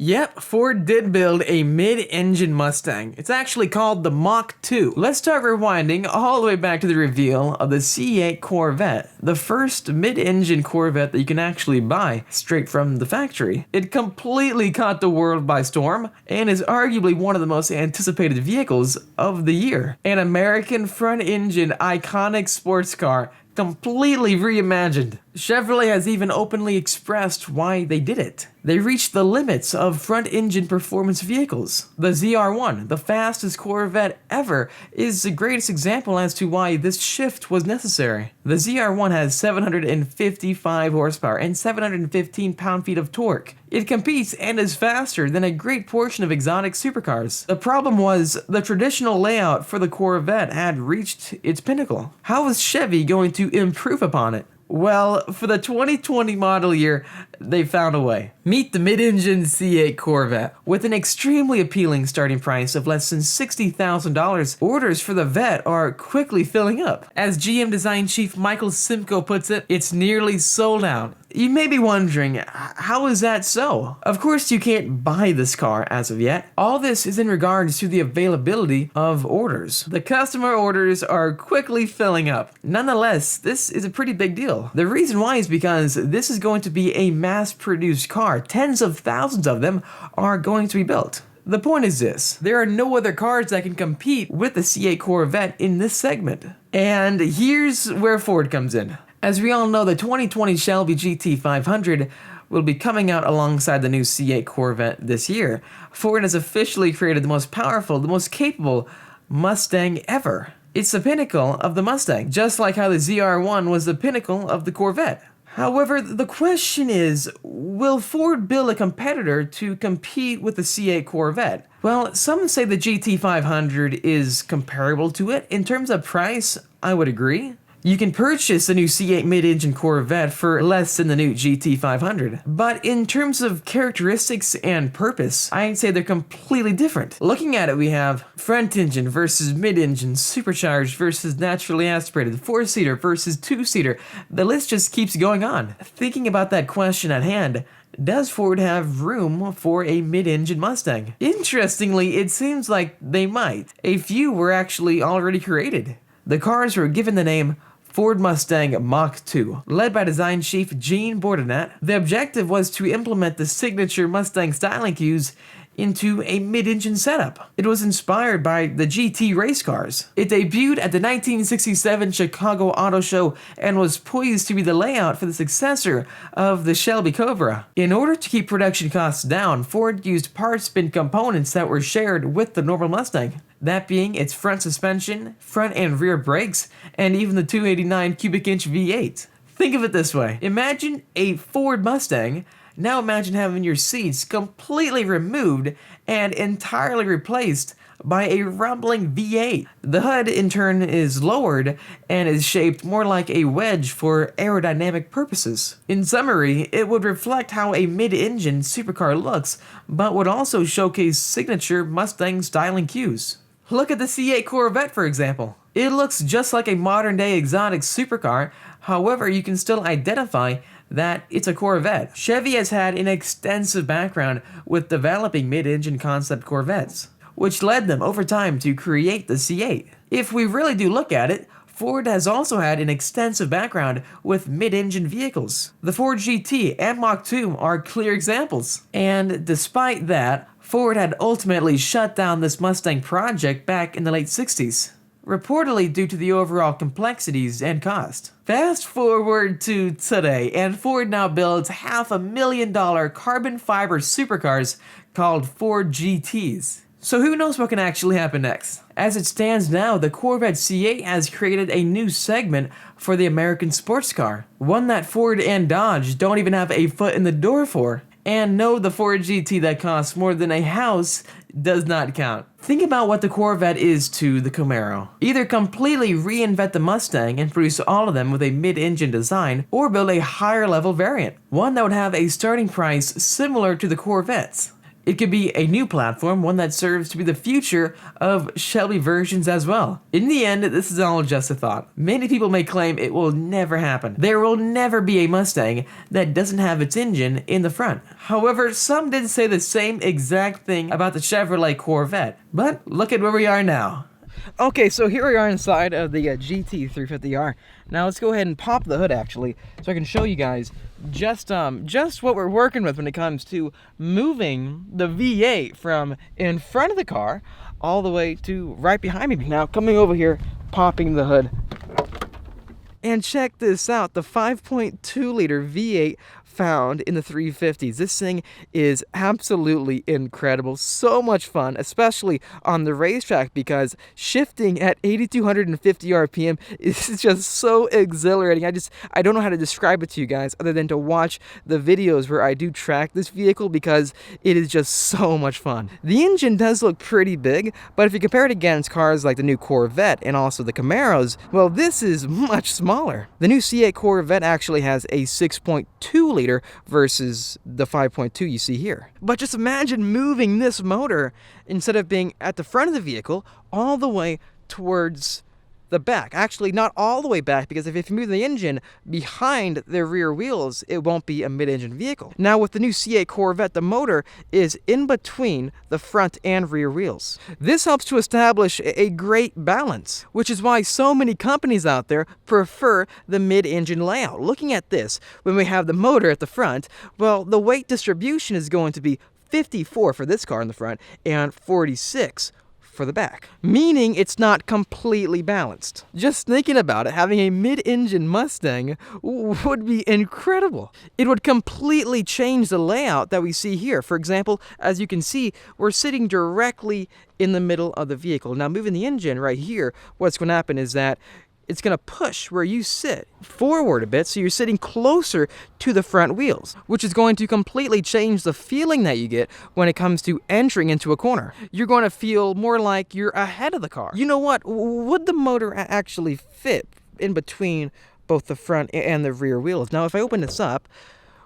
Yep, Ford did build a mid-engine Mustang. It's actually called the Mach 2. Let's start rewinding all the way back to the reveal of the C8 Corvette, the first mid-engine Corvette that you can actually buy straight from the factory. It completely caught the world by storm and is arguably one of the most anticipated vehicles of the year. An American front-engine iconic sports car completely reimagined. Chevrolet has even openly expressed why they did it. They reached the limits of front-engine performance vehicles. The Zr1, the fastest Corvette ever, is the greatest example as to why this shift was necessary. The Zr1 has 755 horsepower and 715 pound-feet of torque. It competes and is faster than a great portion of exotic supercars. The problem was the traditional layout for the Corvette had reached its pinnacle. How was Chevy going to improve upon it? Well, for the 2020 model year, they found a way. Meet the mid-engine C8 Corvette. With an extremely appealing starting price of less than $60,000, orders for the Vette are quickly filling up. As GM design chief Michael Simcoe puts it, it's nearly sold out. You may be wondering, how is that so? Of course you can't buy this car as of yet. All this is in regards to the availability of orders. The customer orders are quickly filling up. Nonetheless, this is a pretty big deal. The reason why is because this is going to be a mass-produced car. Tens of thousands of them are going to be built. The point is this: there are no other cars that can compete with the C8 Corvette in this segment. And here's where Ford comes in. As we all know, the 2020 Shelby GT500 will be coming out alongside the new C8 Corvette this year. Ford has officially created the most powerful, the most capable Mustang ever. It's the pinnacle of the Mustang, just like how the Zr1 was the pinnacle of the Corvette. However, the question is, will Ford build a competitor to compete with the C8 Corvette? Well, some say the GT500 is comparable to it. In terms of price, I would agree. You can purchase the new C8 mid-engine Corvette for less than the new GT500. But in terms of characteristics and purpose, I'd say they're completely different. Looking at it, we have front engine versus mid-engine, supercharged versus naturally aspirated, four-seater versus two-seater. The list just keeps going on. Thinking about that question at hand, does Ford have room for a mid-engine Mustang? Interestingly, it seems like they might. A few were actually already created. The cars were given the name Ford Mustang Mach 2. Led by design chief Gene Bordenat, the objective was to implement the signature Mustang styling cues into a mid-engine setup. It was inspired by the GT race cars. It debuted at the 1967 Chicago Auto Show and was poised to be the layout for the successor of the Shelby Cobra. In order to keep production costs down, Ford used parts bin components that were shared with the normal Mustang. That being its front suspension, front and rear brakes, and even the 289 cubic inch V8. Think of it this way. Imagine a Ford Mustang. Now imagine having your seats completely removed and entirely replaced by a rumbling V8. The HUD in turn is lowered and is shaped more like a wedge for aerodynamic purposes. In summary, it would reflect how a mid-engine supercar looks, but would also showcase signature Mustang styling cues. Look at the C8 Corvette, for example. It looks just like a modern-day exotic supercar, however, you can still identify that it's a Corvette. Chevy has had an extensive background with developing mid-engine concept Corvettes, which led them over time to create the C8. If we really do look at it, Ford has also had an extensive background with mid-engine vehicles. The Ford GT and Mach 2 are clear examples. And despite that, Ford had ultimately shut down this Mustang project back in the late 60s. Reportedly due to the overall complexities and cost. Fast forward to today, and Ford now builds $500,000 carbon fiber supercars called Ford GTs. So who knows what can actually happen next? As it stands now, the Corvette C8 has created a new segment for the American sports car, one that Ford and Dodge don't even have a foot in the door for. And no, the Ford GT that costs more than a house does not count. Think about what the Corvette is to the Camaro. Either completely reinvent the Mustang and produce all of them with a mid-engine design, or build a higher level variant, one that would have a starting price similar to the Corvette's. It could be a new platform, one that serves to be the future of Shelby versions as well. In the end, this is all just a thought. Many people may claim it will never happen. There will never be a Mustang that doesn't have its engine in the front. However, some did say the same exact thing about the Chevrolet Corvette. But look at where we are now. Okay, so here we are inside of the GT350R. Now let's go ahead and pop the hood actually, so I can show you guys just what we're working with when it comes to moving the V8 from in front of the car all the way to right behind me. Now coming over here, popping the hood. And check this out, the 5.2 liter V8 found in the 350s. This thing is absolutely incredible. So much fun, especially on the racetrack, because shifting at 8,250 RPM is just so exhilarating. I don't know how to describe it to you guys other than to watch the videos where I do track this vehicle, because it is just so much fun. The engine does look pretty big, but if you compare it against cars like the new Corvette and also the Camaros, well, this is much smaller. The new C8 Corvette actually has a 6.2 liter versus the 5.2 you see here. But just imagine moving this motor, instead of being at the front of the vehicle, all the way towards the back. Actually, not all the way back, because if you move the engine behind the rear wheels, it won't be a mid-engine vehicle. Now with the new C8 Corvette, the motor is in between the front and rear wheels. This helps to establish a great balance, which is why so many companies out there prefer the mid-engine layout. Looking at this, when we have the motor at the front, well, the weight distribution is going to be 54 for this car in the front and 46 for the back, meaning it's not completely balanced. Just thinking about it, having a mid-engine Mustang would be incredible. It would completely change the layout that we see here. For example, as you can see, we're sitting directly in the middle of the vehicle. Now moving the engine right here, what's going to happen is that it's going to push where you sit forward a bit, so you're sitting closer to the front wheels, which is going to completely change the feeling that you get when it comes to entering into a corner. You're going to feel more like you're ahead of the car. You know what? Would the motor actually fit in between both the front and the rear wheels? Now, if I open this up,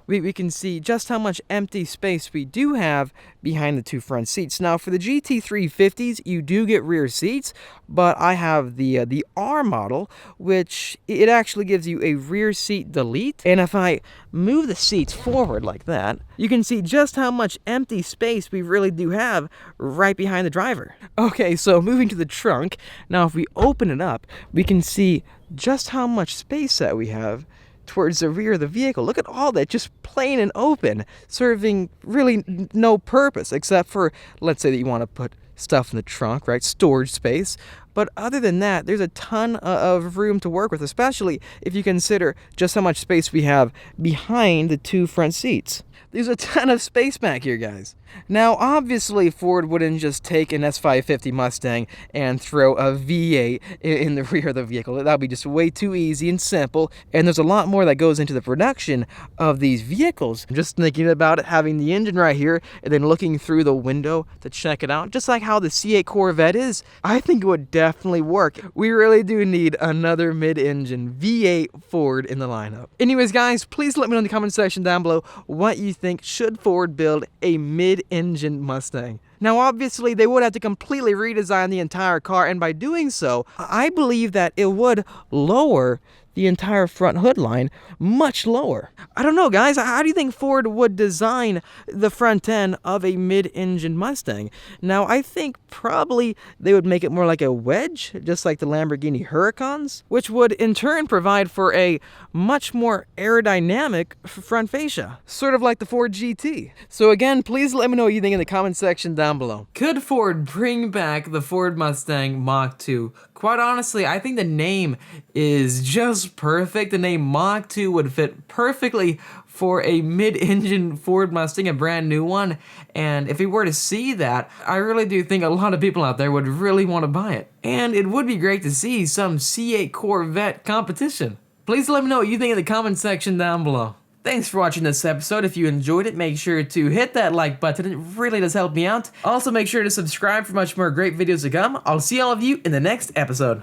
we can see just how much empty space we do have behind the two front seats. Now, for the GT350s, you do get rear seats, but I have the R model, which it actually gives you a rear seat delete. And if I move the seats forward like that, you can see just how much empty space we really do have right behind the driver. Okay, so moving to the trunk. Now, if we open it up, we can see just how much space that we have towards the rear of the vehicle. Look at all that, just plain and open, serving really no purpose except for, let's say that you want to put stuff in the trunk, right? Storage space. But other than that, there's a ton of room to work with, especially if you consider just how much space we have behind the two front seats. There's a ton of space back here, guys. Now, obviously, Ford wouldn't just take an S550 Mustang and throw a V8 in the rear of the vehicle. That would be just way too easy and simple, and there's a lot more that goes into the production of these vehicles. I'm just thinking about it, having the engine right here, and then looking through the window to check it out, just like how the C8 Corvette is. I think it would definitely work. We really do need another mid-engine V8 Ford in the lineup. Anyways, guys, please let me know in the comment section down below what you think. Should Ford build a mid-engine Mustang? Now, obviously, they would have to completely redesign the entire car, and by doing so, I believe that it would lower the entire front hood line much lower. I don't know, guys. How do you think Ford would design the front end of a mid-engine Mustang? Now, I think probably they would make it more like a wedge, just like the Lamborghini Huracans, which would in turn provide for a much more aerodynamic front fascia, sort of like the Ford GT. So again, please let me know what you think in the comment section down below. Could Ford bring back the Ford Mustang Mach 2? Quite honestly, I think the name is just perfect. The name Mach 2 would fit perfectly for a mid-engine Ford Mustang, a brand new one. And if we were to see that, I really do think a lot of people out there would really want to buy it. And it would be great to see some C8 Corvette competition. Please let me know what you think in the comment section down below. Thanks for watching this episode. If you enjoyed it, make sure to hit that like button. It really does help me out. Also, make sure to subscribe for much more great videos to come. I'll see all of you in the next episode.